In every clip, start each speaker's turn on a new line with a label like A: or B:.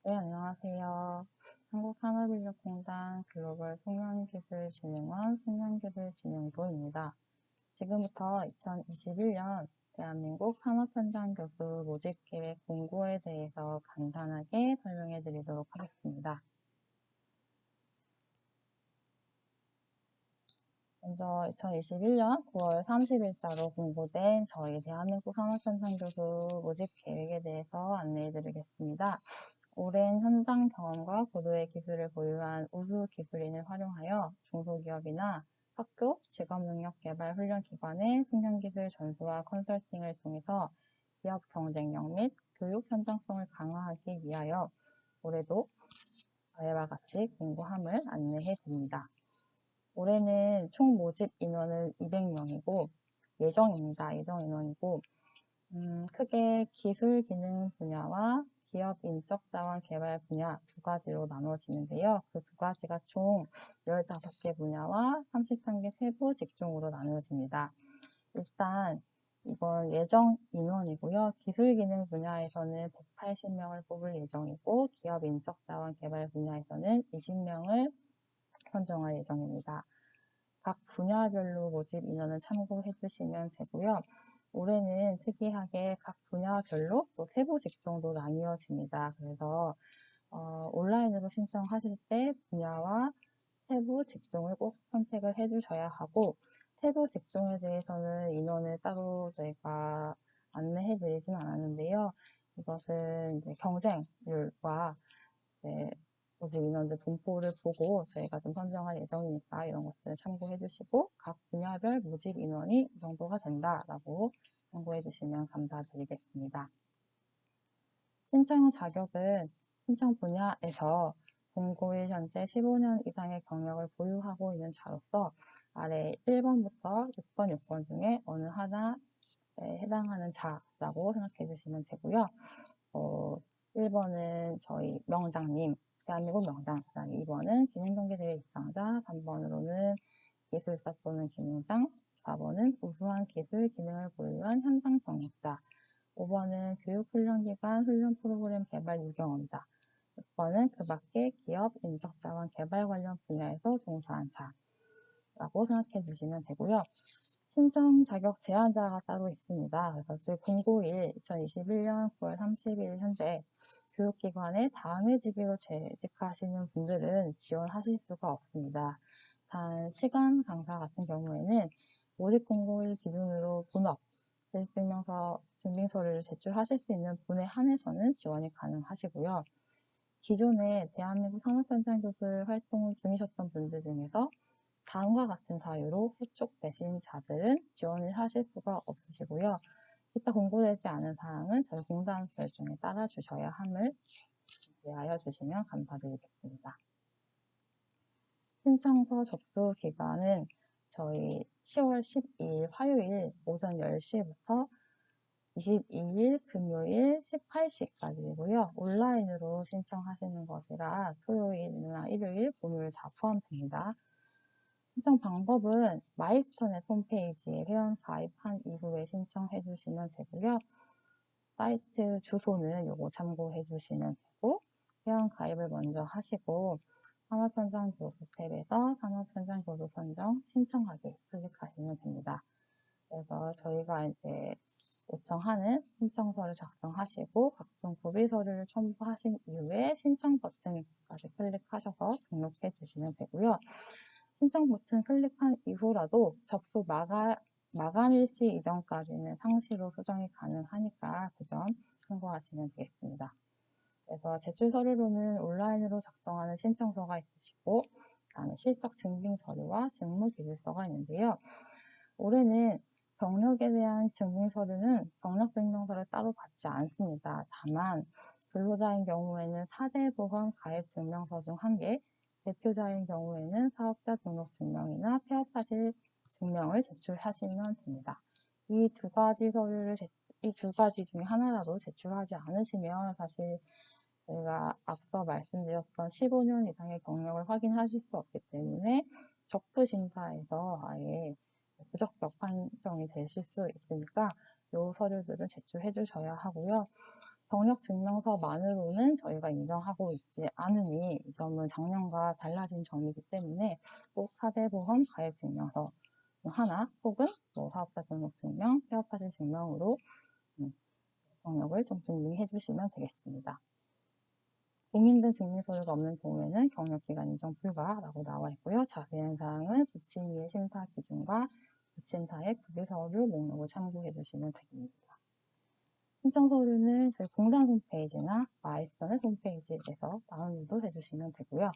A: 네, 안녕하세요. 한국산업인력공단 글로벌 숙련기술진흥원 숙련기술진흥부입니다. 지금부터 2021년 대한민국 산업현장 교수 모집계획 공고에 대해서 간단하게 설명해 드리도록 하겠습니다. 먼저 2021년 9월 30일자로 공고된 저희 대한민국 산업현장 교수 모집계획에 대해서 안내해 드리겠습니다. 오랜 현장 경험과 고도의 기술을 보유한 우수 기술인을 활용하여 중소기업이나 학교, 직업능력개발 훈련기관의 숙련기술 전수와 컨설팅을 통해서 기업 경쟁력 및 교육 현장성을 강화하기 위하여 올해도 아래와 같이 공고함을 안내해 드립니다. 올해는 총 모집 인원은 200명이고 예정 인원이고 크게 기술 기능 분야와 기업 인적 자원 개발 분야 두 가지로 나눠지는데요. 그 두 가지가 총 15개 분야와 33개 세부 직종으로 나누어집니다. 일단 이번 예정 인원이고요. 기술 기능 분야에서는 180명을 뽑을 예정이고 기업 인적 자원 개발 분야에서는 20명을 선정할 예정입니다. 각 분야별로 모집 인원을 참고해 주시면 되고요. 올해는 특이하게 각 분야별로 또 세부 직종도 나뉘어집니다. 그래서 온라인으로 신청하실 때 분야와 세부 직종을 꼭 선택을 해 주셔야 하고 세부 직종에 대해서는 인원을 따로 저희가 안내해 드리진 않았는데요. 이것은 이제 경쟁률과 이제 모집 인원들 분포를 보고 저희가 좀 선정할 예정이니까 이런 것들을 참고해 주시고 각 분야별 모집 인원이 이 정도가 된다라고 참고해 주시면 감사드리겠습니다. 신청 자격은 신청 분야에서 공고일 현재 15년 이상의 경력을 보유하고 있는 자로서 아래 1번부터 6번 요건 중에 어느 하나에 해당하는 자라고 생각해 주시면 되고요. 1번은 저희 명장님, 대한민국 명장, 그 다음에 2번은 기능경기대회 입상자, 3번으로는 기술사 또는 기능장, 4번은 우수한 기술 기능을 보유한 현장 경력자, 5번은 교육훈련기관 훈련 프로그램 개발 유경험자, 6번은 그 밖에 기업 인적자원 개발 관련 분야에서 종사한 자라고 생각해 주시면 되고요. 신청 자격 제한자가 따로 있습니다. 그래서 저희 공고일 2021년 9월 30일 현재 교육기관에 다음 해직으로 재직하시는 분들은 지원하실 수가 없습니다. 단 시간 강사 같은 경우에는 모집 공고일 기준으로 본업, 증빙서류를 제출하실 수 있는 분에 한해서는 지원이 가능하시고요. 기존에 대한민국 산업현장 교수 활동을 중이셨던 분들 중에서 다음과 같은 사유로 해촉되신 자들은 지원을 하실 수가 없으시고요. 이따 공고되지 않은 사항은 저희 공단 결정에 따라 주셔야 함을 이해하여 주시면 감사드리겠습니다. 신청서 접수 기간은 저희 10월 12일 화요일 오전 10시부터 22일 금요일 18시까지이고요. 온라인으로 신청하시는 것이라 토요일이나 일요일, 금요일 다 포함됩니다. 신청 방법은 마이스터넷 홈페이지에 회원 가입한 이후에 신청해 주시면 되고요. 사이트 주소는 요거 참고해 주시면 되고 회원 가입을 먼저 하시고 산업현장 교수 탭에서 산업현장 교수 선정 신청하기 클릭하시면 됩니다. 그래서 저희가 이제 요청하는 신청서를 작성하시고 각종 구비 서류를 첨부하신 이후에 신청 버튼까지 클릭하셔서 등록해 주시면 되고요. 신청 버튼 클릭한 이후라도 접수 마감일시 이전까지는 상시로 수정이 가능하니까 그 점 참고하시면 되겠습니다. 그래서 제출 서류로는 온라인으로 작성하는 신청서가 있으시고 그다음에 실적 증빙 서류와 직무 기술서가 있는데요. 올해는 경력에 대한 증빙 서류는 경력 증명서를 따로 받지 않습니다. 다만 근로자인 경우에는 4대 보험 가입 증명서 중 1개, 대표자인 경우에는 사업자 등록 증명이나 폐업 사실 증명을 제출하시면 됩니다. 이 두 가지 중에 하나라도 제출하지 않으시면 사실 저희가 앞서 말씀드렸던 15년 이상의 경력을 확인하실 수 없기 때문에 적부심사에서 아예 부적격 판정이 되실 수 있으니까 이 서류들은 제출해 주셔야 하고요. 경력 증명서만으로는 저희가 인정하고 있지 않으니 이 점은 작년과 달라진 점이기 때문에 꼭 4대 보험 가입 증명서 하나 혹은 사업자 등록증명, 폐업사실 증명으로 경력을 좀 증명해 주시면 되겠습니다. 공인된 증명서류가 없는 경우에는 경력기간 인정 불가라고 나와 있고요. 자세한 사항은 부침위의 심사 기준과 부침사의 구비서류 목록을 참고해 주시면 됩니다. 신청 서류는 저희 공단 홈페이지나 마이스턴의 홈페이지에서 다운로드 해주시면 되고요.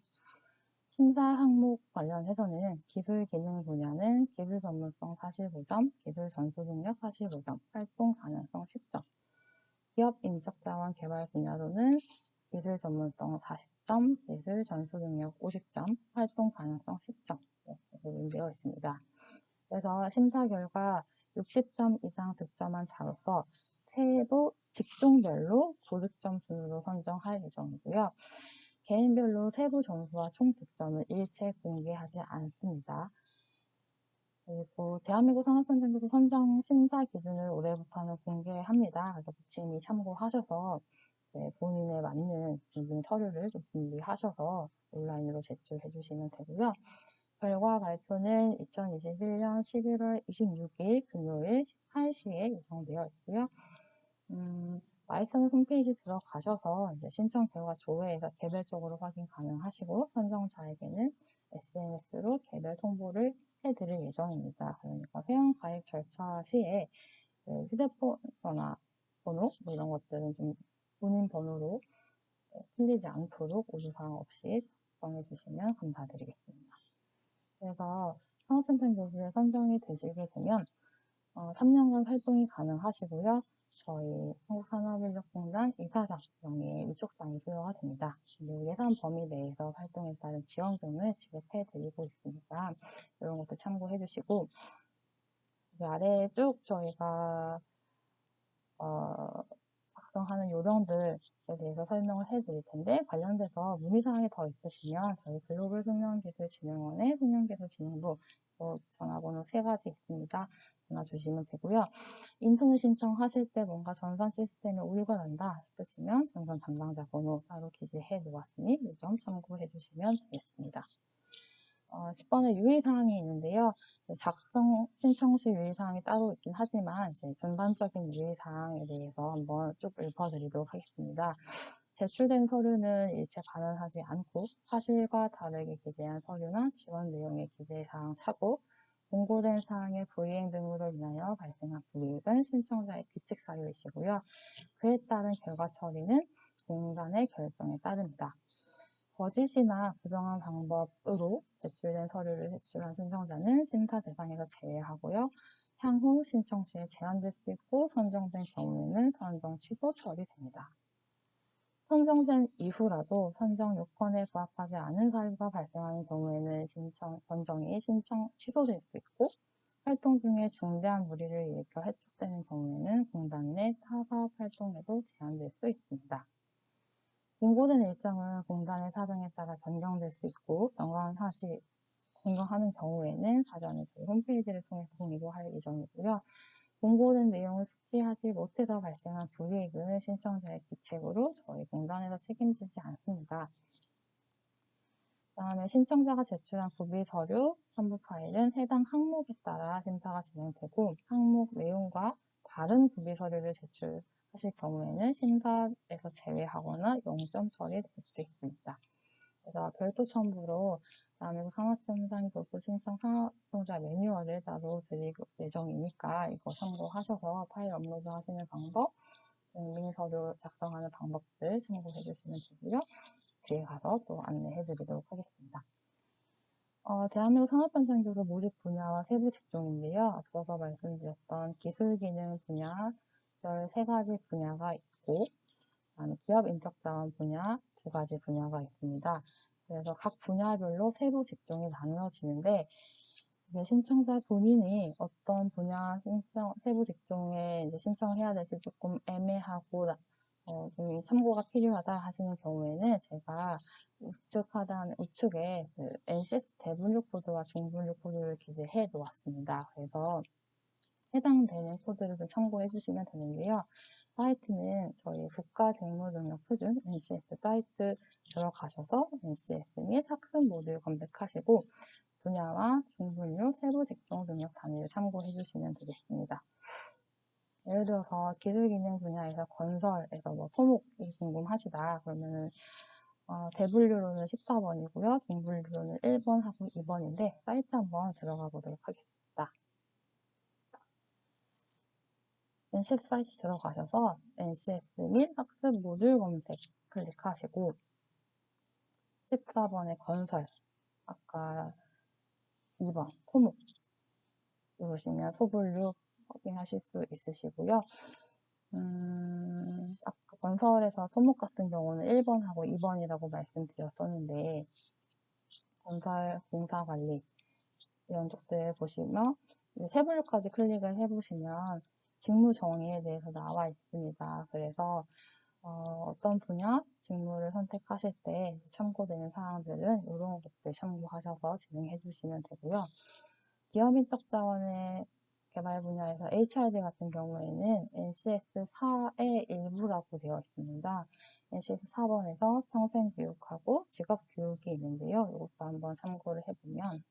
A: 심사 항목 관련해서는 기술 기능 분야는 기술 전문성 45점, 기술 전수 능력 45점, 활동 가능성 10점. 기업 인적 자원 개발 분야로는 기술 전문성 40점, 기술 전수 능력 50점, 활동 가능성 10점 이렇게 되어 있습니다. 그래서 심사 결과 60점 이상 득점한 자로서 세부 직종별로 고득점 순으로 선정할 예정이고요. 개인별로 세부 점수와 총 득점을 일체 공개하지 않습니다. 그리고 대한민국 산업현장교수 선정 심사 기준을 올해부터는 공개합니다. 그래서 부침이 참고하셔서 본인에 맞는 준비 서류를 좀 준비하셔서 온라인으로 제출해 주시면 되고요. 결과 발표는 2021년 11월 26일 금요일 18시에 예정되어 있고요. 마이스턴 홈페이지 들어가셔서 이제 신청 결과 조회에서 개별적으로 확인 가능하시고 선정자에게는 SNS로 개별 통보를 해드릴 예정입니다. 그러니까 회원 가입 절차 시에 휴대폰 전화 번호 이런 것들은 좀 본인 번호로 틀리지 않도록 오류사항 없이 작성해 주시면 감사드리겠습니다. 그래서 산업현장 교수에 선정이 되시게 되면 3년간 활동이 가능하시고요. 저희 한국산업인력공단 이사장 명의의 위촉장이 수여가 됩니다. 그리고 예산 범위 내에서 활동에 따른 지원금을 지급해 드리고 있으니까 이런 것도 참고해 주시고 아래에 쭉 저희가 작성하는 요령들에 대해서 설명을 해드릴 텐데 관련돼서 문의사항이 더 있으시면 저희 글로벌 숙련기술진흥원의 숙련기술진흥부 전화번호 3가지 있습니다. 전화 주시면 되고요. 인턴을 신청하실 때 뭔가 전산 시스템에 오류가 난다 싶으시면 전산 담당자 번호 따로 기재해 놓았으니 이 점 참고해 주시면 되겠습니다. 10번의 유의사항이 있는데요. 작성 신청 시 유의사항이 따로 있긴 하지만 이제 전반적인 유의사항에 대해서 한번 쭉 읊어드리도록 하겠습니다. 제출된 서류는 일체 반환하지 않고 사실과 다르게 기재한 서류나 지원 내용의 기재사항 차고 공고된 사항의 불이행 등으로 인하여 발생한 불이익은 신청자의 비칙 사유이시고요. 그에 따른 결과 처리는 공단의 결정에 따릅니다. 거짓이나 부정한 방법으로 제출된 서류를 제출한 신청자는 심사 대상에서 제외하고요. 향후 신청 시에 제한될 수 있고 선정된 경우에는 선정 취소 처리됩니다. 선정된 이후라도 선정 요건에 부합하지 않은 사유가 발생하는 경우에는 선정이 신청 취소될 수 있고 활동 중에 중대한 무리를 일으켜 해촉되는 경우에는 공단 내 타사업 활동에도 제한될 수 있습니다. 공고된 일정은 공단의 사정에 따라 변경될 수 있고 변경하는 경우에는 사전에 저희 홈페이지를 통해서 공유할 예정이고요. 공고된 내용을 숙지하지 못해서 발생한 불이익은 신청자의 기책으로 저희 공단에서 책임지지 않습니다. 다음에 신청자가 제출한 구비 서류, 첨부 파일은 해당 항목에 따라 심사가 진행되고 항목 내용과 다른 구비 서류를 제출하실 경우에는 심사에서 제외하거나 0점 처리될 수 있습니다. 그래서 별도 첨부로 대한민국 산업현장 교수 신청 사업자 매뉴얼을 따로 드릴 예정이니까 이거 참고하셔서 파일 업로드 하시는 방법, 증빙 서류 작성하는 방법들 참고해 주시면 되고요. 뒤에 가서 또 안내해 드리도록 하겠습니다. 대한민국 산업현장 교수 모집 분야와 세부 직종인데요. 앞서서 말씀드렸던 기술 기능 분야 13가지 분야가 있고 기업 인적 자원 분야 2가지 분야가 있습니다. 그래서 각 분야별로 세부 직종이 나누어지는데 이제 신청자 본인이 어떤 분야 세부 직종에 이제 신청을 해야 될지 조금 애매하고 좀 참고가 필요하다 하시는 경우에는 제가 우측에 그 NCS 대분류 코드와 중분류 코드를 기재해 놓았습니다. 그래서 해당되는 코드를 좀 참고해 주시면 되는데요. 사이트는 저희 국가직무능력표준 NCS 사이트 들어가셔서 NCS 및 학습 모듈 검색하시고 분야와 중분류, 세부 직종 능력 단위를 참고해 주시면 되겠습니다. 예를 들어서 기술기능 분야에서 건설에서 뭐 토목이 궁금하시다 그러면은 대분류로는 14번이고요. 중분류로는 1번하고 2번인데 사이트 한번 들어가 보도록 하겠습니다. NCS 사이트 들어가셔서 NCS 및 학습 모듈 검색 클릭하시고 14번의 건설, 아까 2번 토목 누르시면 소분류 확인하실 수 있으시고요. 아까 건설에서 토목 같은 경우는 1번하고 2번이라고 말씀드렸었는데 건설 공사 관리 이런 쪽들 보시면 세분류까지 클릭을 해보시면 직무 정의에 대해서 나와 있습니다. 그래서 어떤 분야 직무를 선택하실 때 참고되는 사항들은 이런 것들 참고하셔서 진행해 주시면 되고요. 기업 인적 자원의 개발 분야에서 HRD 같은 경우에는 NCS 4의 일부라고 되어 있습니다. NCS 4번에서 평생 교육하고 직업 교육이 있는데요. 이것도 한번 참고를 해보면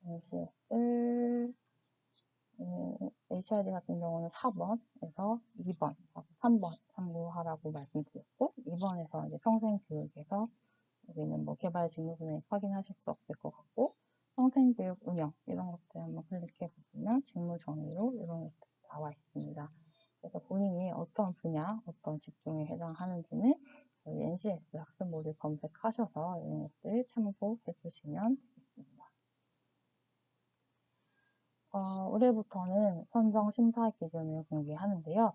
A: NCS HRD 같은 경우는 4번에서 2번, 3번 참고하라고 말씀드렸고 2번에서 이제 평생 교육에서 여기는 뭐 개발 직무 분야에 확인하실 수 없을 것 같고 평생교육 운영 이런 것들 한번 클릭해 보시면 직무 정의로 이런 것들 나와 있습니다. 그래서 본인이 어떤 분야, 어떤 직종에 해당하는지는 저희 NCS 학습 모듈 검색하셔서 이런 것들 참고해 주시면 되겠습니다. 올해부터는 선정 심사 기준을 공개하는데요.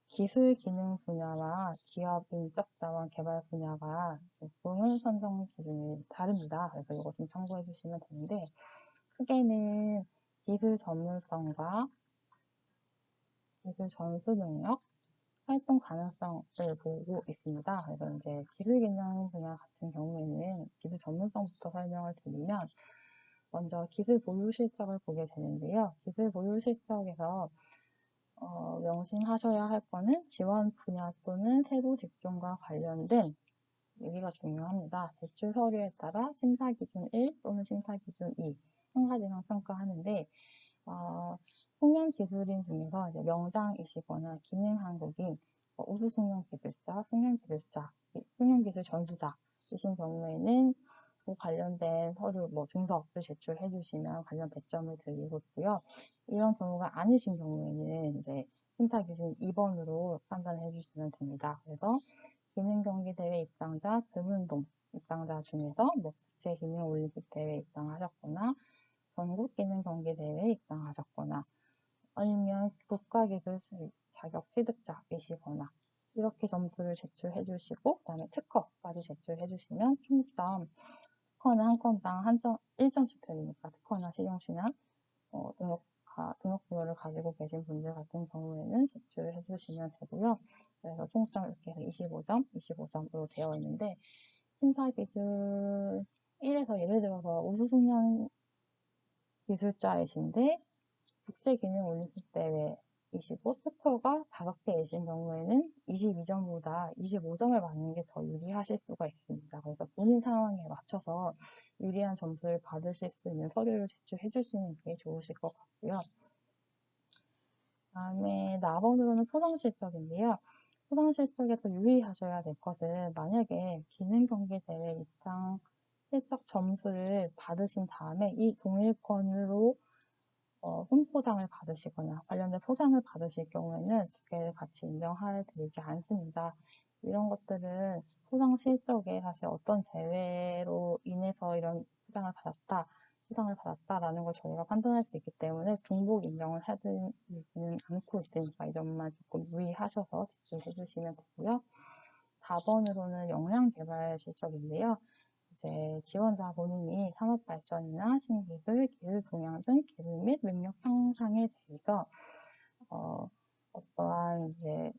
A: 기술 기능 분야와 기업 인적 자원 개발 분야가 조금은 선정 기준이 다릅니다. 그래서 이거 좀 참고해 주시면 되는데 크게는 기술 전문성과 기술 전수 능력, 활동 가능성을 보고 있습니다. 그래서 이제 기술 기능 분야 같은 경우에는 기술 전문성부터 설명을 드리면 먼저 기술 보유 실적을 보게 되는데요. 기술 보유 실적에서 명심하셔야 할 거는 지원 분야 또는 세부 직종과 관련된 여기가 중요합니다. 제출 서류에 따라 심사 기준 1 또는 심사 기준 2 한 가지만 평가하는데 숙련 기술인 중에서 이제 명장이시거나 기능 한국인, 우수 숙련 기술자, 숙련 기술자, 숙련 기술 전수자이신 경우에는 그 관련된 서류, 증서를 제출해 주시면 관련 배점을 드리고 있고요. 이런 경우가 아니신 경우에는 이제 심사 기준 2번으로 판단해 주시면 됩니다. 그래서 기능경기대회 입당자, 금운동 입당자 중에서 국제기능올림픽 대회 입당하셨거나 전국기능경기대회에 입당하셨거나 아니면 국가기술 자격 취득자이시거나 이렇게 점수를 제출해 주시고 그 다음에 특허까지 제출해 주시면 총점 특허는 한 건당 1점씩 드리니까 특허나 실용시나 등록 번호를 가지고 계신 분들 같은 경우에는 제출해 주시면 되고요. 그래서 총점 이렇게 해서 25점, 25점으로 되어 있는데 심사 기준 1에서 예를 들어서 우수숙련 기술자이신데 국제기능올림픽 대회이시고 특허가 5개이신 경우에는 22점보다 25점을 받는 게 더 유리하실 수가 있습니다. 그래서 본인 상황에 맞춰서 유리한 점수를 받으실 수 있는 서류를 제출해 주시는 게 좋으실 것 같고요. 다음에 4번으로는 포상 실적인데요. 포상 실적에서 유의하셔야 될 것은 만약에 기능경기대회 입상 실적 점수를 받으신 다음에 이 동일권으로 훈포장을 받으시거나 관련된 포장을 받으실 경우에는 두 개를 같이 인정해 드리지 않습니다. 이런 것들은 포상 실적에 사실 어떤 대회로 인해서 이런 포상을 받았다라는 걸 저희가 판단할 수 있기 때문에 중복 인정을 해드리지는 않고 있으니까 이 점만 조금 유의하셔서 제출해 주시면 되고요. 4번으로는 역량개발 실적인데요. 이제 지원자 본인이 산업발전이나 신기술, 기술 동향 등 기술 및 능력 향상에 대해서 어떠한 이제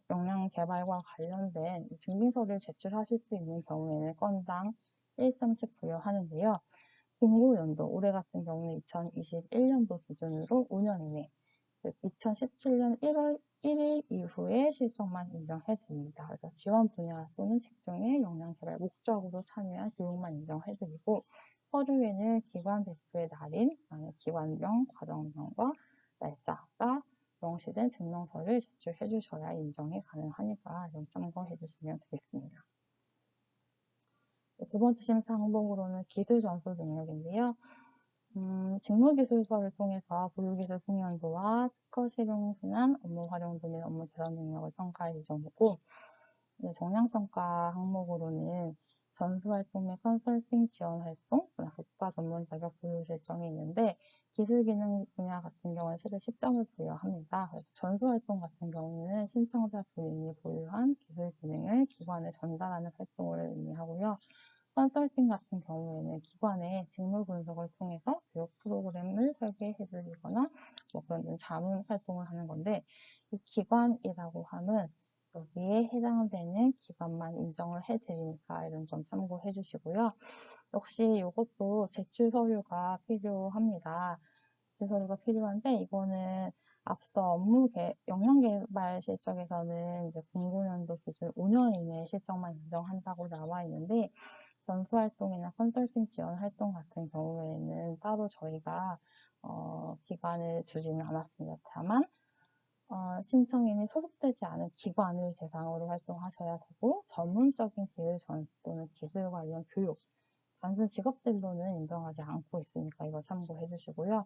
A: 역량 개발과 관련된 증빙서를 제출하실 수 있는 경우에는 건당 1점씩 부여하는데요. 공고연도, 올해 같은 경우는 2021년도 기준으로 5년 이내, 즉 2017년 1월 1일 이후에 실적만 인정해드립니다. 그래서 지원 분야 또는 직종의 역량개발 목적으로 참여한 교육만 인정해드리고, 서류에는 기관 대표의 날인, 기관명, 과정명과 날짜가 명시된 증명서를 제출해 주셔야 인정이 가능하니까 좀 참고해 주시면 되겠습니다. 두 번째 심사 항목으로는 기술 전수 능력인데요. 직무기술서를 통해서 보유기술 숙련도와 특허 실용 순환, 업무 활용도 및 업무 개선 능력을 평가할 예정이고, 정량평가 항목으로는 전수활동 및 컨설팅 지원활동, 국가 전문 자격 보유 실정이 있는데, 기술기능 분야 같은 경우는 최대 10점을 부여합니다. 전수활동 같은 경우는 신청자 본인이 보유한 기술 기능을 기관에 전달하는 활동을 의미하고요. 컨설팅 같은 경우에는 기관의 직무 분석을 통해서 교육 프로그램을 설계해 드리거나 그런 자문 활동을 하는 건데, 이 기관이라고 함은 여기에 해당되는 기관만 인정을 해드리니까 이런 점 참고해 주시고요. 역시 이것도 제출 서류가 필요합니다. 제출 서류가 필요한데, 이거는 앞서 역량개발 실적에서는 이제 공고연도 기준 5년 이내 실적만 인정한다고 나와 있는데, 전수활동이나 컨설팅 지원 활동 같은 경우에는 따로 저희가 기관을 주지는 않았습니다. 다만 신청인이 소속되지 않은 기관을 대상으로 활동하셔야 되고, 전문적인 기술 전수 또는 기술 관련 교육, 단순 직업진로는 인정하지 않고 있으니까 이거 참고해 주시고요.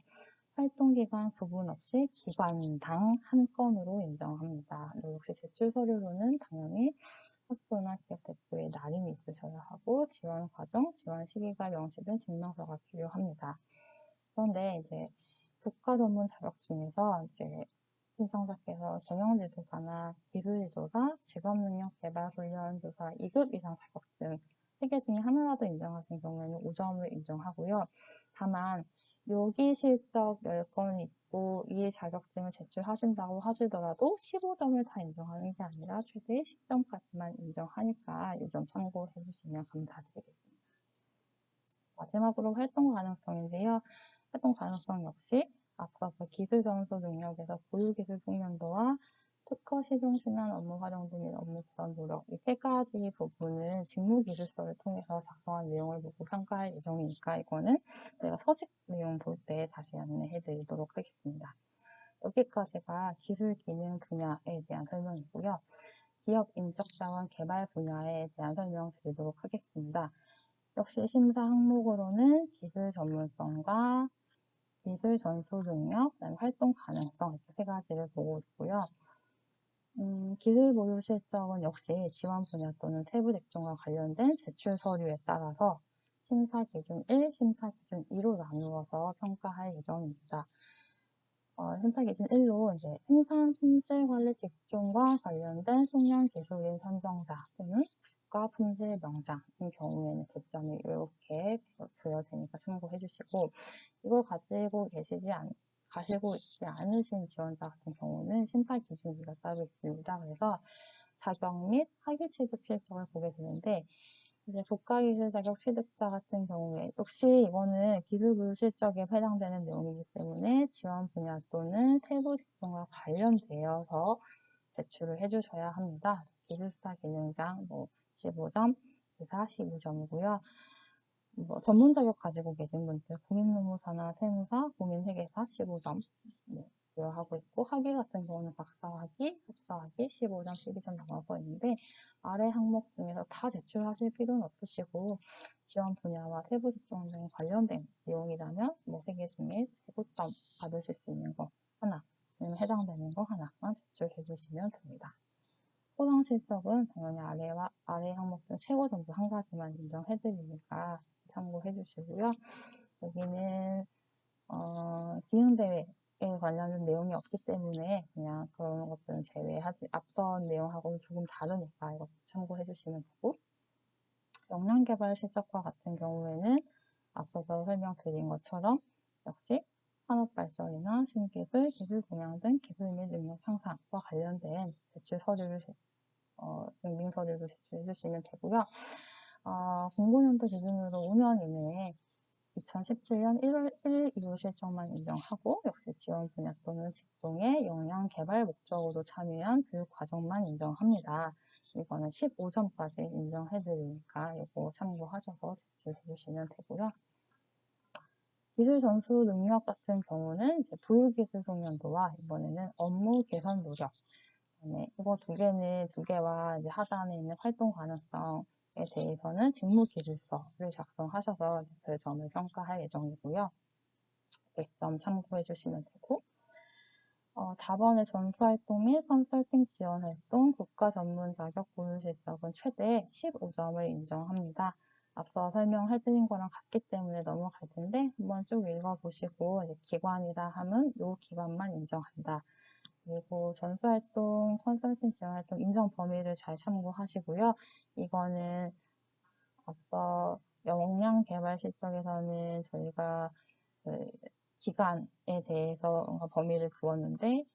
A: 활동기간 구분 없이 기관당 한 건으로 인정합니다. 역시 제출 서류로는 당연히 학교나 기업 대표의 날임이 있으셔야 하고, 지원 과정, 지원 시기가 명시된 증명서가 필요합니다. 그런데 이제 국가 전문 자격 중에서 이제 신청자께서 경영지도사나 기술지도사, 직업능력개발훈련교사 2급 이상 자격증 3개 중에 하나라도 인정하신 경우에는 5점을 인정하고요. 다만 요기 실적 10건이 있고 이 자격증을 제출하신다고 하시더라도 15점을 다 인정하는 게 아니라 최대 10점까지만 인정하니까 이 점 참고해 주시면 감사드리겠습니다. 마지막으로 활동 가능성인데요. 활동 가능성 역시 앞서서 기술 전수 능력에서 보유기술 숙련도와 특허 실용 순환 업무 활용도 및 업무 개선 노력, 이 세 가지 부분은 직무기술서를 통해서 작성한 내용을 보고 평가할 예정이니까 이거는 내가 서식 내용 볼 때 다시 안내해 드리도록 하겠습니다. 여기까지가 기술 기능 분야에 대한 설명이고요. 기업 인적 자원 개발 분야에 대한 설명 드리도록 하겠습니다. 역시 심사 항목으로는 기술 전문성과 기술 전수 능력, 그다음에 활동 가능성 이렇게 세 가지를 보고 있고요. 기술 보유 실적은 역시 지원 분야 또는 세부 직종과 관련된 제출 서류에 따라서 심사 기준 1, 심사 기준 2로 나누어서 평가할 예정입니다. 심사 기준 1로 이제 생산 품질 관리 직종과 관련된 숙련 기술인 선정자 또는 국가 품질 명장인 경우에는 개점이 이렇게 부여되니까 참고해 주시고, 이걸 가지고 있지 않으신 지원자 같은 경우는 심사 기준지가 따로 있습니다. 그래서 자격 및 학위 취득 실적을 보게 되는데, 이제 국가기술 자격 취득자 같은 경우에 역시 이거는 기술 보유 실적에 해당되는 내용이기 때문에 지원 분야 또는 세부 직종과 관련되어서 제출을 해주셔야 합니다. 기술사 기능장 15점, 기사 12점이고요. 전문 자격 가지고 계신 분들, 공인노무사나 세무사, 공인회계사 15점 부여하고 있고, 학위 같은 경우는 박사학위, 석사학위 15점, 12점 나가고 있는데, 아래 항목 중에서 다 제출하실 필요는 없으시고, 지원 분야와 세부 직종 등에 관련된 내용이라면 세 개 중에 최고점 받으실 수 있는 거 하나, 아니면 해당되는 거 하나만 제출해 주시면 됩니다. 포상 실적은 당연히 아래 항목 중 최고 점수 한 가지만 인정해 드리니까 참고해 주시고요. 여기는 기능대회에 관련된 내용이 없기 때문에 그냥 그런 것들은 제외하지, 앞선 내용하고는 조금 다르니까 이것도 참고해 주시면 되고, 역량개발 실적과 같은 경우에는 앞서서 설명드린 것처럼 역시 산업 발전이나 신기술, 기술 동향 등 기술 및 능력 향상과 관련된 제출 서류를 증빙 서류를 제출해 주시면 되고요. 공고연도 기준으로 5년 이내에 2017년 1월 1일 이후 실적만 인정하고 역시 지원 분야 또는 직종의 역량 개발 목적으로 참여한 교육 과정만 인정합니다. 이거는 15점까지 인정해드리니까 이거 참고하셔서 제출해 주시면 되고요. 기술 전수 능력 같은 경우는 이제 보유기술 소년도와 이번에는 업무 개선 노력. 이거 두 개와 이제 하단에 있는 활동 가능성에 대해서는 직무 기술서를 작성하셔서 그 점을 평가할 예정이고요. 100점 참고해 주시면 되고, 다번에 전수활동 및 컨설팅 지원활동, 국가 전문 자격 보유 실적은 최대 15점을 인정합니다. 앞서 설명해드린 거랑 같기 때문에 넘어갈 텐데 한번 쭉 읽어보시고 이제 기관이라 함은 요 기관만 인정한다. 그리고 전수활동, 컨설팅 지원활동 인정 범위를 잘 참고하시고요. 이거는 앞서 역량 개발 실적에서는 저희가 그 기간에 대해서 범위를 두었는데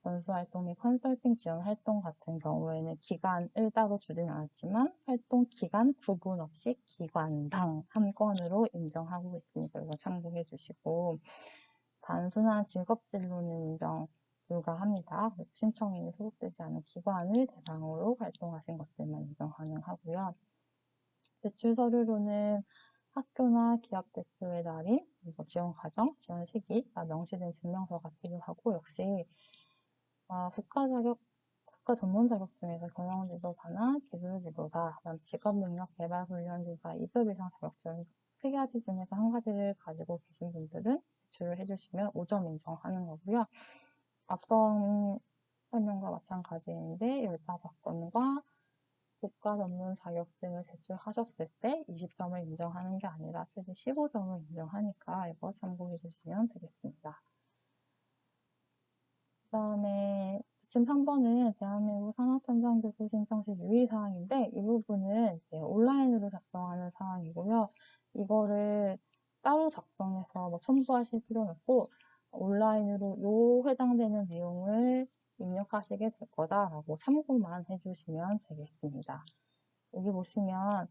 A: 전수활동 및 컨설팅 지원 활동 같은 경우에는 기간을 따로 주진 않았지만 활동 기간 구분 없이 기관당 한 건으로 인정하고 있으니까 이거 참고해 주시고 단순한 직업진로는 인정 불가합니다. 신청인이 소속되지 않은 기관을 대상으로 활동하신 것들만 인정 가능하고요. 제출 서류로는 학교나 기업 대표의 날인 지원 과정, 지원 시기, 명시된 증명서가 필요하고 역시 국가 전문 자격 중에서 경영지도사나 기술지도사, 직업능력개발훈련지도사 2급 이상 자격증 3가지 중에서 한 가지를 가지고 계신 분들은 제출을 해주시면 5점 인정하는 거고요. 앞선 설명과 마찬가지인데 15건과 국가 전문 자격증을 제출하셨을 때 20점을 인정하는 게 아니라 최대 15점을 인정하니까 이거 참고해 주시면 되겠습니다. 그 다음에 지금 3번은 대한민국 산업현장교수 신청시 유의사항인데 이 부분은 이제 온라인으로 작성하는 사항이고요. 이거를 따로 작성해서 뭐 첨부하실 필요는 없고 온라인으로 요 해당되는 내용을 입력하시게 될 거다라고 참고만 해주시면 되겠습니다. 여기 보시면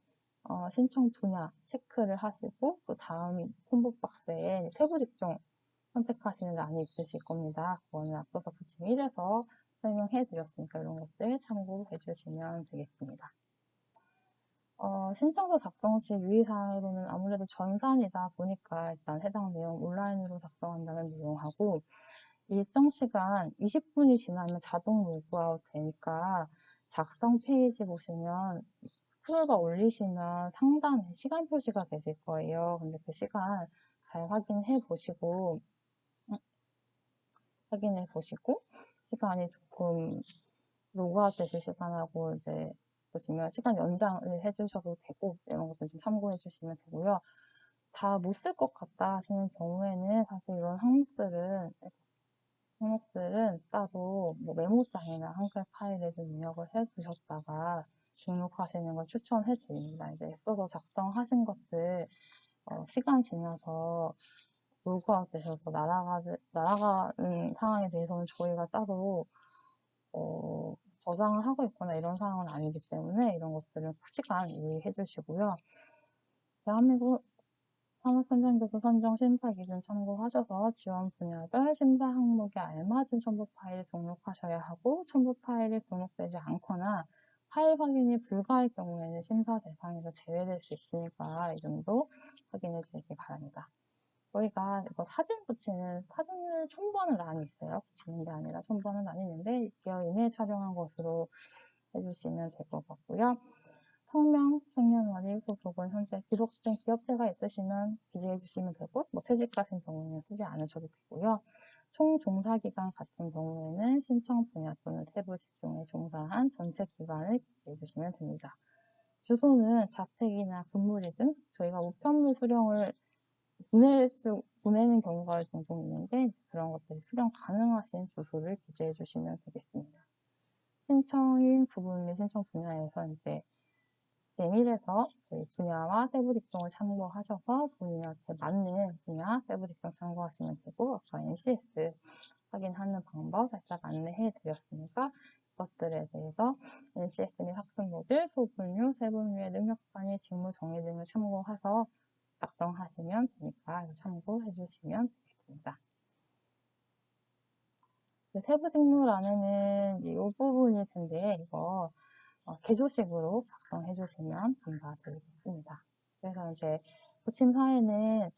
A: 신청 분야 체크를 하시고 그 다음 콤보 박스에 세부 직종 선택하시는 란이 있으실 겁니다. 그거는 앞서서 부침 1에서 설명해 드렸으니까 이런 것들 참고해 주시면 되겠습니다. 신청서 작성 시 유의사항으로는 아무래도 전산이다 보니까 일단 해당 내용 온라인으로 작성한다는 내용하고 일정 시간 20분이 지나면 자동 로그아웃 되니까 작성 페이지 보시면 스크롤바 올리시면 상단에 시간 표시가 되실 거예요. 근데 그 시간 잘 확인해 보시고 시간이 조금 로그아웃 되실 시간하고 이제 보시면 시간 연장을 해주셔도 되고 이런 것들 좀 참고해 주시면 되고요. 다 못 쓸 것 같다 하시는 경우에는 사실 이런 항목들은 따로 뭐 메모장이나 한글 파일에 좀 입력을 해 두셨다가 등록하시는 걸 추천해 드립니다. 이제 애써서 작성하신 것들 시간 지나서 로그아웃 되셔서 날아가는 상황에 대해서는 저희가 따로 저장을 하고 있거나 이런 상황은 아니기 때문에 이런 것들은 시간 유의해 주시고요. 대한민국 산업현장교수 선정 심사 기준 참고하셔서 지원 분야별 심사 항목에 알맞은 첨부 파일 등록하셔야 하고 첨부 파일이 등록되지 않거나 파일 확인이 불가할 경우에는 심사 대상에서 제외될 수 있으니까 이 정도 확인해 주시기 바랍니다. 저희가 이거 사진을 첨부하는 란이 있어요. 붙이는 게 아니라 첨부하는 란이 있는데 6개월 이내에 촬영한 것으로 해주시면 될 것 같고요. 성명, 생년월일, 소속은 현재 기록된 기업체가 있으시면 기재해 주시면 되고 뭐 퇴직하신 경우는 쓰지 않으셔도 되고요. 총 종사기간 같은 경우에는 신청 분야 또는 세부 직종에 종사한 전체 기간을 기재해 주시면 됩니다. 주소는 자택이나 근무지 등 저희가 우편물 수령을 보내는 경우가 종종 있는데 그런 것들이 수령 가능하신 주소를 기재해 주시면 되겠습니다. 신청인 구분 및 신청 분야에서 이제 진1에서 저희 분야와 세부 직종을 참고하셔서 본인한테 맞는 분야 세부 직종 참고하시면 되고 아까 NCS 확인하는 방법 살짝 안내해 드렸으니까 이것들에 대해서 NCS 및 학생 모듈, 소분류, 세분류의 능력 단위, 직무 정의 등을 참고해서 작성하시면 되니까 참고해 주시면 되겠습니다. 세부 직무란에는 이 부분일 텐데 이거 개조식으로 작성해 주시면 감사드리겠습니다. 그래서 이제 고침사에는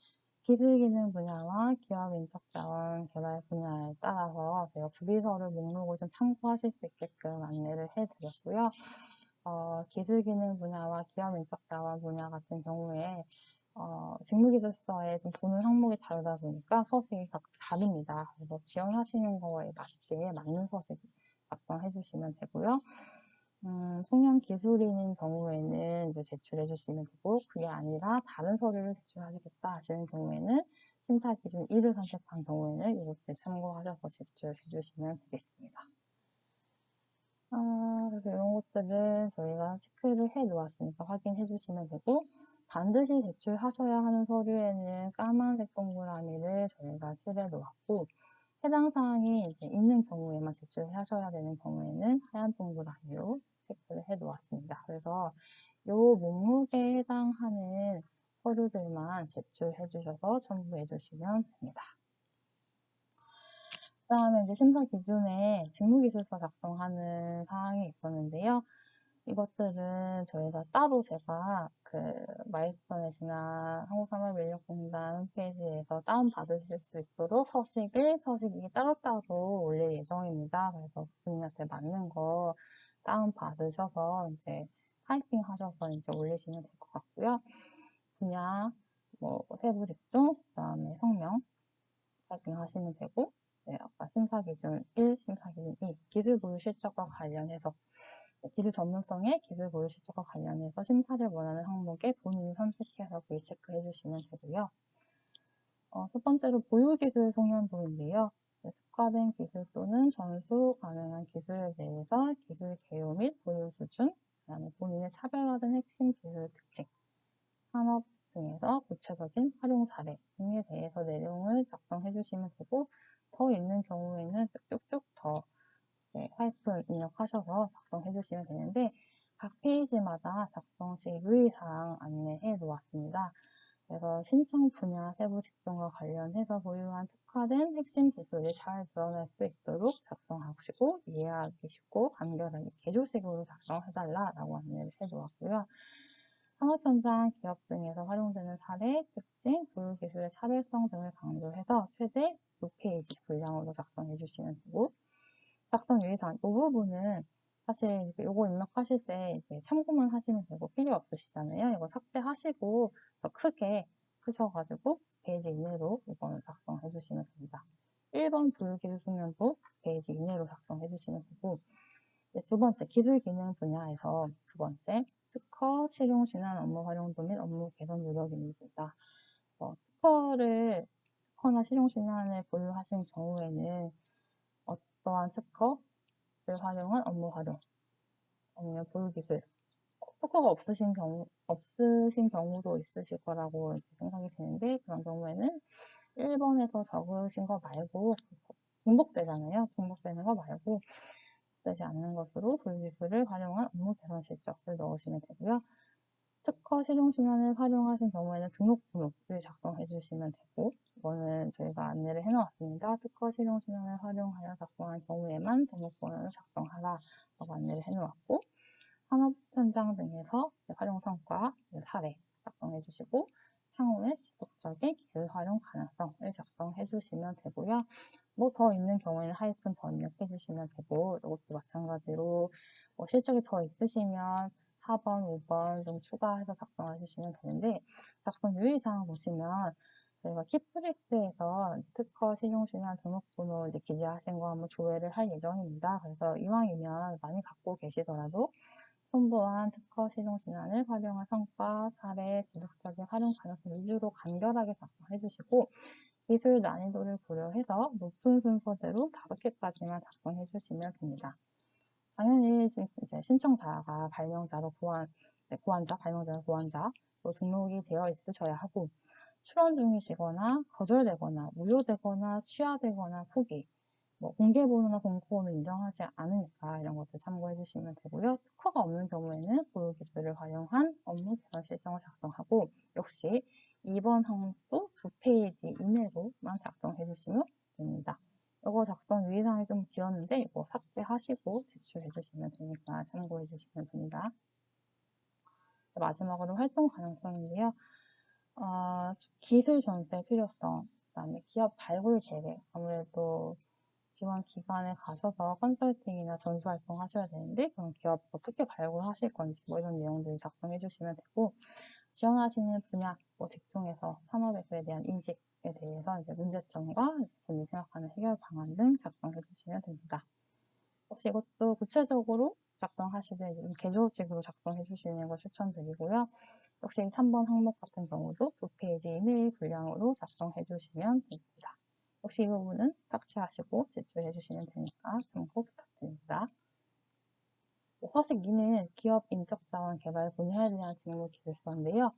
A: 기술기능 분야와 기업인적자원 개발 분야에 따라서 제가 구비서류 목록을 좀 참고하실 수 있게끔 안내를 해드렸고요. 기술기능 분야와 기업인적자원 분야 같은 경우에 직무기술서에 좀 보는 항목이 다르다 보니까 서식이 각각 다릅니다. 그래서 지원하시는 거에 맞게 맞는 서식 작성해 주시면 되고요. 숙련 기술인인 경우에는 이제 제출해 주시면 되고, 그게 아니라 다른 서류를 제출하시겠다 하시는 경우에는 심사 기준 1을 선택한 경우에는 이것들 참고하셔서 제출해 주시면 되겠습니다. 그래서 이런 것들은 저희가 체크를 해 놓았으니까 확인해 주시면 되고, 반드시 제출하셔야 하는 서류에는 까만색 동그라미를 저희가 칠해 놓았고, 해당 사항이 이제 있는 경우에만 제출하셔야 되는 경우에는 하얀 동그라미로 체크를 해 놓았습니다. 그래서 이 목록에 해당하는 서류들만 제출해 주셔서 첨부해 주시면 됩니다. 그 다음에 이제 심사 기준에 직무기술서 작성하는 사항이 있었는데요. 이것들은 저희가 따로 제가 그 마이스터넷이나 한국산업인력공단 홈페이지에서 다운받으실 수 있도록 서식이 따로따로 올릴 예정입니다. 그래서 본인한테 맞는 거 다운받으셔서 이제 타이핑 하셔서 이제 올리시면 될 것 같고요. 분야, 세부 직종, 그 다음에 성명 타이핑 하시면 되고, 네, 아까 심사기준 1, 심사기준 2, 기술 보유 실적과 관련해서 기술 전문성의 기술 보유 실적과 관련해서 심사를 원하는 항목에 본인이 선택해서 V 체크해 주시면 되고요. 첫 번째로 보유 기술 숙련도인데요. 특화된 기술 또는 전수 가능한 기술에 대해서 기술 개요 및 보유 수준, 그다음에 본인의 차별화된 핵심 기술 특징, 산업 등에서 구체적인 활용 사례 등에 대해서 내용을 작성해 주시면 되고, 더 있는 경우에는 쭉쭉 더 하이픈 입력하셔서 작성해 주시면 되는데, 각 페이지마다 작성 시 유의사항 안내해 놓았습니다. 그래서 신청 분야 세부 직종과 관련해서 보유한 특화된 핵심 기술이 잘 드러날 수 있도록 작성하시고, 이해하기 쉽고 간결하게 개조식으로 작성해달라라고 안내를 해 놓았고요. 산업 현장, 기업 등에서 활용되는 사례, 특징, 보유 기술의 차별성 등을 강조해서 최대 2페이지 분량으로 작성해 주시면 되고, 작성 유의사항, 이 부분은 사실 이거 입력하실 때 이제 참고만 하시면 되고 필요 없으시잖아요. 이거 삭제하시고 더 크게 크셔가지고 페이지 이내로 이거는 작성해 주시면 됩니다. 1번 보유기술 숙련도 페이지 이내로 작성해 주시면 되고, 두 번째 기술 기능 분야에서 두 번째 특허 실용 신안 업무 활용도 및 업무 개선 노력입니다. 특허나 실용 신안을 보유하신 경우에는 어떠한 특허를 활용한 업무 활용, 아니면 보유 기술, 특허가 없으신 경우도 있으실 거라고 생각이 되는데, 그런 경우에는 1번에서 적으신 거 말고, 중복되잖아요. 중복되는 거 말고, 되지 않는 것으로 보유 기술을 활용한 업무 개선 실적을 넣으시면 되고요. 특허 실용 신안을 활용하신 경우에는 등록 번호를 작성해 주시면 되고, 이거는 저희가 안내를 해 놓았습니다. 특허 실용 신안을 활용하여 작성한 경우에만 등록 번호를 작성하라 라고 안내를 해 놓았고, 산업 현장 등에서 활용 성과, 사례 작성해 주시고, 향후에 지속적인 기술 활용 가능성을 작성해 주시면 되고요. 더 있는 경우에는 하이픈 더 입력해 주시면 되고, 이것도 마찬가지로 실적이 더 있으시면 4번, 5번 좀 추가해서 작성해 주시면 되는데, 작성 유의사항 보시면 저희가 키프리스에서 특허 실용신안 등록번호 기재하신 거 한번 조회를 할 예정입니다. 그래서 이왕이면 많이 갖고 계시더라도 첨부한 특허 실용신안을 활용한 성과, 사례, 지속적인 활용 가능성 위주로 간결하게 작성해 주시고, 기술 난이도를 고려해서 높은 순서대로 5개까지만 작성해 주시면 됩니다. 당연히 이제 신청자가 발명자로 발명자로 고안자로 등록이 되어 있으셔야 하고, 출원 중이시거나 거절되거나 무효되거나 취하되거나 포기, 공개번호나 공고번호 인정하지 않으니까 이런 것들 참고해 주시면 되고요. 특허가 없는 경우에는 보유 기술을 활용한 업무 개선 실정을 작성하고, 역시 2번 항목도 2페이지 이내로만 작성해 주시면 됩니다. 이거 작성 유의사항이 좀 길었는데 이거 삭제하시고 제출해 주시면 되니까 참고해 주시면 됩니다. 마지막으로 활동 가능성인데요. 기술 전수의 필요성, 그다음에 기업 발굴 계획, 아무래도 지원 기관에 가셔서 컨설팅이나 전수 활동 하셔야 되는데 그럼 기업 어떻게 발굴하실 건지 뭐 이런 내용들 작성해 주시면 되고 지원하시는 분야, 뭐 직종에서 산업에서에 대한 인식에 대해서 이제 문제점과 이제 본인이 생각하는 해결 방안 등 작성해 주시면 됩니다. 혹시 이것도 구체적으로 작성하시되 개조식으로 작성해 주시는 걸 추천드리고요. 역시 3번 항목 같은 경우도 2페이지 이내의 분량으로 작성해 주시면 됩니다. 혹시 이 부분은 삭제하시고 제출해 주시면 되니까 참고 부탁드립니다. 서식 2는 기업 인적자원 개발 분야에 대한 직무 기술서인데요.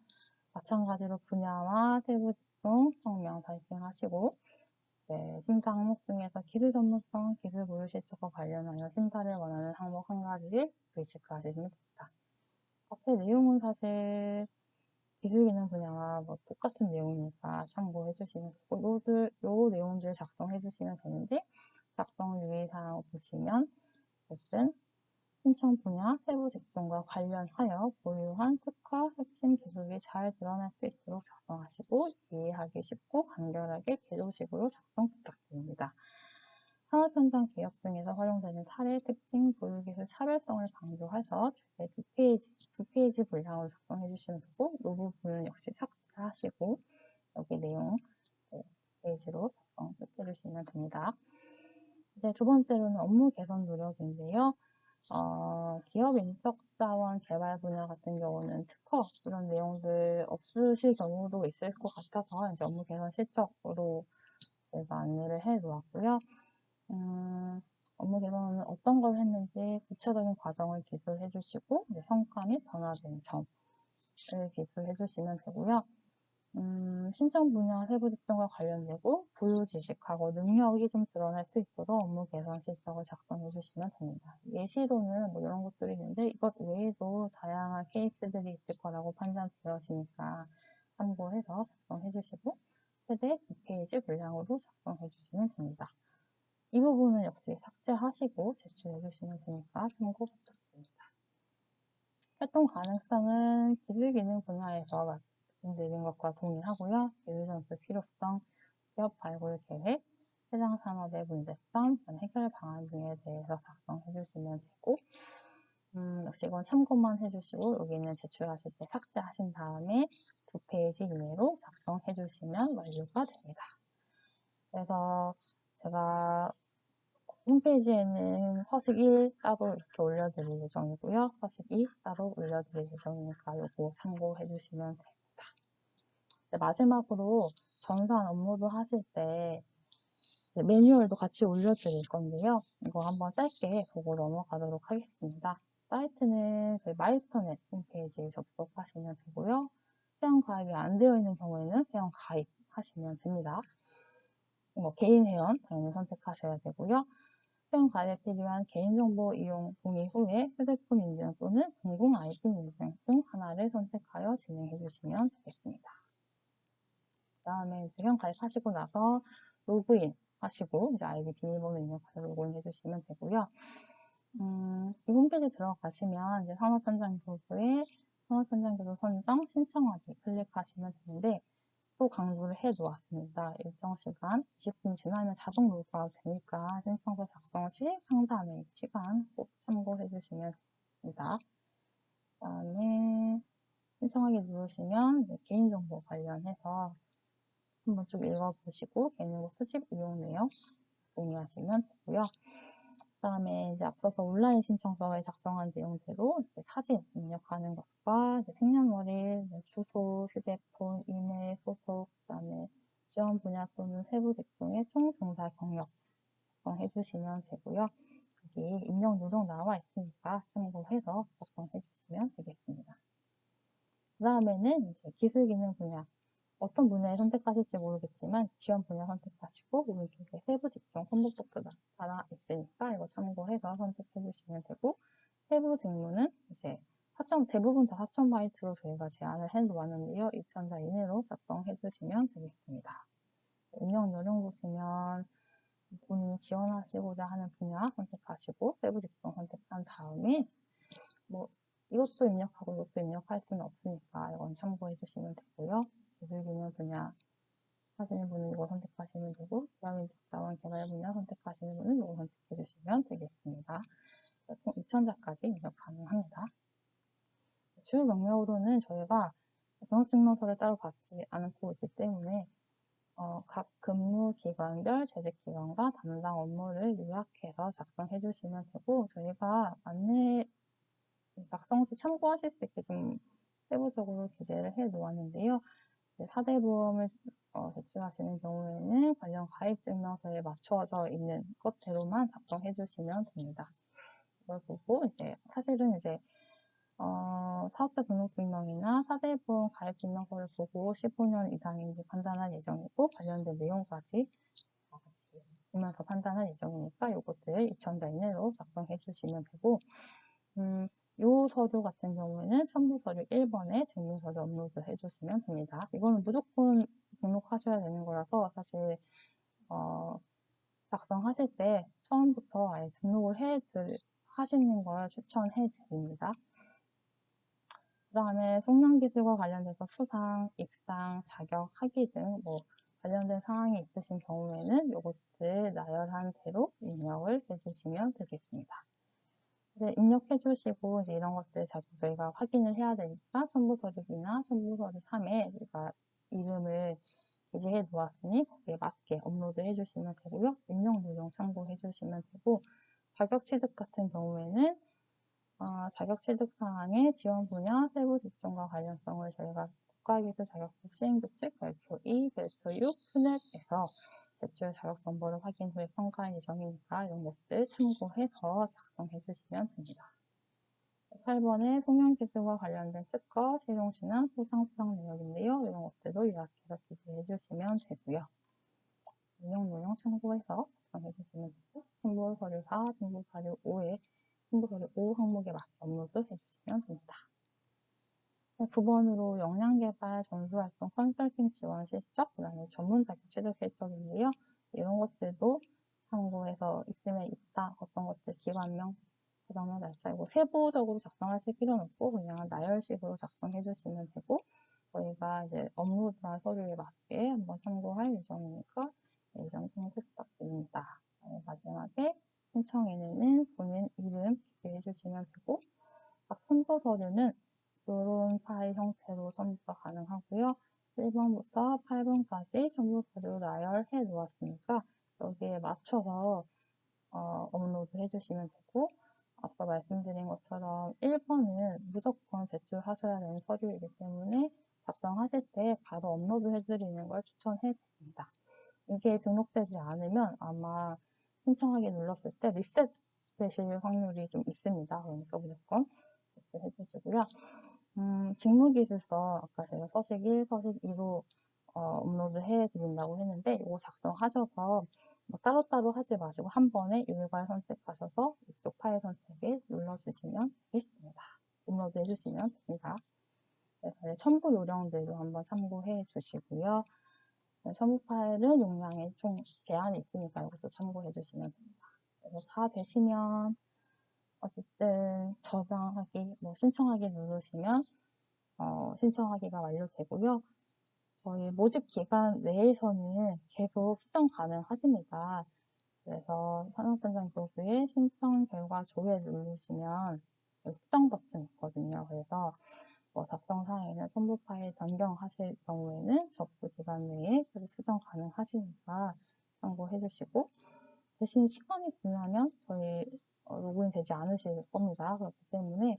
A: 마찬가지로 분야와 세부 직종, 성명 발생하시고 심사 항목 중에서 기술 전문성, 기술 보유 실적과 관련하여 심사를 원하는 항목 한 가지를 체크하시면 됩니다. 앞에 내용은 사실 기술 기능 분야와 뭐 똑같은 내용이니까 참고해 주시면 되고 요 내용들 작성해 주시면 되는데 작성 유의사항 보시면 어쨌든 신청 분야, 세부 직종과 관련하여 보유한 특화, 핵심 기술이 잘 드러날 수 있도록 작성하시고 이해하기 쉽고 간결하게 개조식으로 작성 부탁드립니다. 산업 현장 개혁 등에서 활용되는 사례, 특징, 보유 기술 차별성을 강조해서 최대 2페이지 분량으로 작성해 주시면 되고 이 부분은 역시 삭제하시고 여기 내용 페이지로 작성해 주시면 됩니다. 이제 두 번째로는 업무 개선 노력인데요. 기업 인적 자원 개발 분야 같은 경우는 특허 이런 내용들 없으실 경우도 있을 것 같아서 이제 업무 개선 실적으로 제가 안내를 해 놓았고요. 업무 개선은 어떤 걸 했는지 구체적인 과정을 기술해 주시고 성과 및 변화된 점을 기술해 주시면 되고요. 신청 분야 세부 직종과 관련되고 보유 지식하고 능력이 좀 드러날 수 있도록 업무 개선 실적을 작성해 주시면 됩니다. 예시로는 뭐 이런 것들이 있는데 이것 외에도 다양한 케이스들이 있을 거라고 판단되어지니까 참고해서 작성해 주시고 최대 2페이지 분량으로 작성해 주시면 됩니다. 이 부분은 역시 삭제하시고 제출해 주시면 되니까 참고 부탁드립니다. 활동 가능성은 기술 기능 분야에서 말씀드린 것과 동일하고요. 기술 전수 필요성, 기업 발굴 계획, 해당 산업의 문제점, 해결 방안 등에 대해서 작성해 주시면 되고 역시 이건 참고만 해주시고 여기는 제출하실 때 삭제하신 다음에 2페이지 이내로 작성해 주시면 완료가 됩니다. 그래서 제가 홈페이지에는 서식 1 따로 이렇게 올려드릴 예정이고요. 서식 2 따로 올려드릴 예정이니까 요거 참고해 주시면 됩니다. 마지막으로 전산 업로드 하실 때 이제 매뉴얼도 같이 올려드릴 건데요. 이거 한번 짧게 보고 넘어가도록 하겠습니다. 사이트는 저희 마이스터넷 홈페이지에 접속하시면 되고요. 회원 가입이 안 되어 있는 경우에는 회원 가입하시면 됩니다. 개인 회원 당연히 선택하셔야 되고요. 회원 가입에 필요한 개인정보 이용 동의 후에 휴대폰 인증 또는 공공 IP 인증 중 하나를 선택하여 진행해 주시면 되겠습니다. 그 다음에 이제 회원 가입하시고 나서 로그인 하시고 이제 아이디 비밀번호 입력해서 로그인 해주시면 되고요. 이 홈페이지 들어가시면 이제 산업현장교수의 산업현장교수 선정 신청하기 클릭하시면 되는데 또 강조를 해 놓았습니다. 일정 시간 20분 지나면 자동 로그아웃 되니까 신청서 작성 시 상단의 시간 꼭 참고해 주시면 됩니다. 그 다음에 신청하기 누르시면 개인정보 관련해서 한번 쭉 읽어보시고 개인정보 수집 이용 내용 동의하시면 되고요. 그 다음에 이제 앞서서 온라인 신청서에 작성한 내용대로 이제 사진 입력하는 것과 이제 생년월일, 주소, 휴대폰, 이메일, 소속, 그 다음에 지원 분야 또는 세부 직종의 총 종사 경력 작성해 주시면 되고요. 여기 입력 요령 나와 있으니까 참고해서 작성해 주시면 되겠습니다. 그 다음에는 이제 기술 기능 분야 어떤 분야에 선택하실지 모르겠지만 지원 분야 선택하시고 오른쪽에 세부 직종 콤보톡도 나와 있으니까 이거 참고해서 선택해 주시면 되고 세부 직무는 이제 대부분 다 4,000바이트로 저희가 제안을 해 놓았는데요. 2,000자 이내로 작성해 주시면 되겠습니다. 입력 요령 보시면 본인이 지원하시고자 하는 분야 선택하시고 세부 직종 선택한 다음에 뭐 이것도 입력하고 이것도 입력할 수는 없으니까 이건 참고해 주시면 되고요. 기술기능 분야 하시는 분은 이거 선택하시면 되고 기업인적 자원 개발 분야 선택하시는 분은 이거 선택해 주시면 되겠습니다. 총 2,000자까지 입력 가능합니다. 주요 경력으로는 저희가 등록증명서를 따로 받지 않고 있기 때문에 각 근무 기관별 재직 기관과 담당 업무를 요약해서 작성해 주시면 되고 저희가 안내 작성 시 참고하실 수 있게 좀 세부적으로 기재를 해 놓았는데요. 사대보험을 제출하시는 경우에는 관련 가입증명서에 맞춰져 있는 것대로만 작성해 주시면 됩니다. 이걸 보고 사실은 사업자 등록증명이나 사대보험 가입증명서를 보고 15년 이상인지 판단할 예정이고 관련된 내용까지 같이 보면서 판단할 예정이니까 이것들 2,000자 이내로 작성해 주시면 되고 요 서류 같은 경우에는 첨부 서류 1번에 증빙서류 업로드 해주시면 됩니다. 이거는 무조건 등록하셔야 되는 거라서 사실 작성하실 때 처음부터 아예 등록을 하시는 걸 추천해 드립니다. 그 다음에 송년기술과 관련돼서 수상, 입상, 자격, 학위 등 관련된 사항이 있으신 경우에는 이것들 나열한 대로 입력을 해주시면 되겠습니다. 입력해 주시고 이런 것들 저희가 확인을 해야 되니까 첨부서류비나 첨부서류 3에 저희가 이름을 기재해 놓았으니 거기에 맞게 업로드 해 주시면 되고요. 입력 요령 참고해 주시면 되고 자격 취득 같은 경우에는 자격 취득 사항의 지원 분야, 세부 직종과 관련성을 저희가 국가기술 자격증 시행규칙 별표 2, 별표 6, 푸넷에서 제출 자격 정보를 확인 후에 평가할 예정이니까 이런 것들 참고해서 작성해 주시면 됩니다. 8번에 송년기술과 관련된 특허, 실용신안, 소상수상 내역인데요. 이런 것들도 요약해서 기재해 주시면 되고요. 인용 요령 참고해서 작성해 주시면 되고 첨부서류 4, 첨부서류 5에 첨부서류 5 항목에 맞게 업로드 해주시면 됩니다. 9번으로 역량개발, 전수활동, 컨설팅 지원 실적, 그 다음에 전문 자격 취득 실적인데요. 이런 것들도 참고해서 있으면 있다. 어떤 것들 기관명, 그다음에 날짜 이거 세부적으로 작성하실 필요는 없고 그냥 나열식으로 작성해 주시면 되고 저희가 업로드한 서류에 맞게 한번 참고할 예정이니까 예정 참고 부탁드립니다. 마지막에 신청에는 본인 이름 기재해 주시면 되고 각 첨부 서류는 이런 파일 형태로 첨부가 가능하고요. 1번부터 8번까지 첨부 서류 나열해 놓았으니까 여기에 맞춰서 업로드 해주시면 되고 아까 말씀드린 것처럼 1번은 무조건 제출하셔야 되는 서류이기 때문에 작성하실 때 바로 업로드 해드리는 걸 추천해 드립니다. 이게 등록되지 않으면 아마 신청하기 눌렀을 때 리셋 되실 확률이 좀 있습니다. 그러니까 무조건 제출해 주시고요. 직무기술서 아까 제가 서식 1, 서식 2로 업로드 해드린다고 했는데 이거 작성하셔서 따로따로 하지 마시고 한 번에 일괄 선택하셔서 이쪽 파일 선택에 눌러주시면 되겠습니다. 업로드 해주시면 됩니다. 첨부 요령들도 한번 참고해 주시고요. 첨부 파일은 용량에 총 제한이 있으니까 이것도 참고해 주시면 됩니다. 그래서 다 되시면 어쨌든 저장하기, 신청하기 누르시면 신청하기가 완료되고요. 저희 모집 기간 내에서는 계속 수정 가능하십니다. 그래서 산업현장 교수의 신청 결과 조회 누르시면 수정 버튼 있거든요. 그래서 작성 사항에는 첨부 파일 변경하실 경우에는 접수 기간 내에 수정 가능하시니까 참고해 주시고 대신 시간이 지나면 저희 로그인 되지 않으실 겁니다. 그렇기 때문에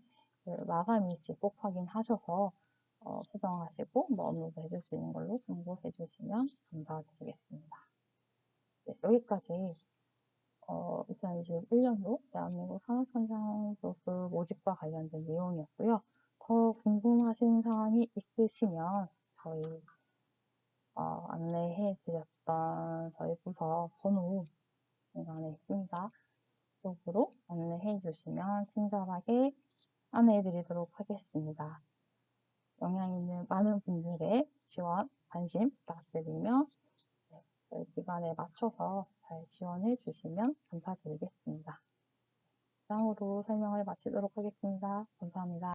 A: 마감일치 꼭 확인하셔서 수정하시고 업로드 해줄 수 있는 걸로 참고해 주시면 감사드리겠습니다. 네, 여기까지 2021년도 대한민국 산업현장 교수 모집과 관련된 내용이었고요. 더 궁금하신 사항이 있으시면 저희 안내해 드렸던 저희 부서 번호 안에 있습니다. 쪽으로 안내해 주시면 친절하게 안내해 드리도록 하겠습니다. 영향 있는 많은 분들의 지원, 관심 부탁드리며 저희 기간에 맞춰서 잘 지원해 주시면 감사드리겠습니다. 이상으로 설명을 마치도록 하겠습니다. 감사합니다.